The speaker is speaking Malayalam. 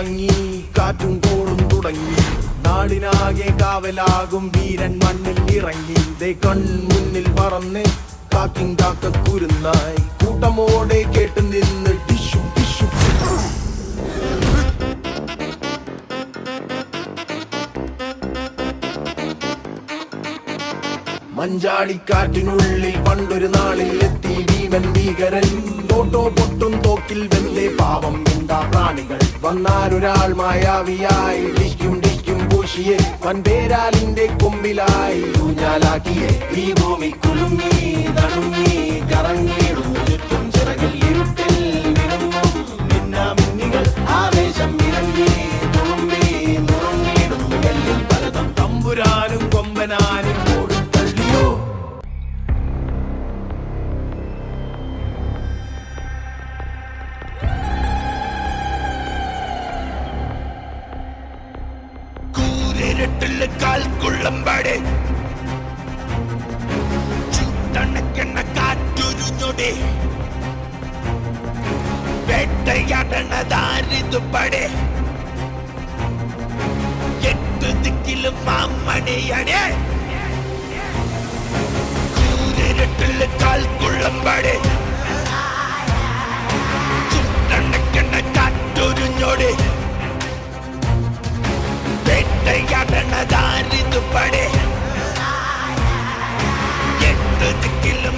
തുടങ്ങി, കാറ്റും കോളും തുടങ്ങി. നാടിനാകെ കാവലാകും വീരൻ മണ്ണിൽ ഇറങ്ങി. കൺമുന്നിൽ പറന്ന് കാക്കിൻ കാക്കക്കുരുന്നായി കൂട്ടമോടെ കേട്ടു നിന്ന് ടിഷു ടിഷു. മഞ്ചാടിക്കാറ്റിനുള്ളിൽ പണ്ടൊരു നാളിൽ എത്തി ഭീമൻ ഭീകരൻ. തോട്ടോ പൊട്ടും തോക്കിൽ വെന്തേ പാവം എന്താ പ്രാണികൾ. വന്നാരൊരാൾ മായാവിയായി ഡിഷ്കും ഡിഷ്കും പൂശിയെ വൻപേരാലിന്റെ കൊമ്പിലായി ഊഞ്ഞാലാക്കിയെ. ഈ ഭൂമി കുലുങ്ങി തണുങ്ങി കറങ്ങിയിടുന്നു ചുറ്റും ചിറകിൽ ഇരുട്ടിൽ മിനുങ്ങും മിന്നാമിന്നികൾ. ആവേശം ഇറങ്ങി തുളുമ്പി നുറുങ്ങിയിടുന്നു എല്ലിൽ പലതും. തമ്പുരാനും കൊമ്പനാനും ഓടിത്തള്ളിയോ. കൂരിരുട്ടില് കാൽക്കുള്ളമ്പാടെ ചുട്ടണക്കെണ്ണ കാറ്റുരുഞ്ഞൊടെ വേട്ടയാടണതാരിതുപടെ എട്ടു ദിക്കിലും മാമണിയടെ. കൂരിരുട്ടില് കാൽക്കുള്ളമ്പാടെ ചുട്ടണക്കെണ്ണ കാറ്റുരുഞ്ഞൊടെ വേട്ടയാടണതാരിതുപടെ എട്ടു ദിക്കിലും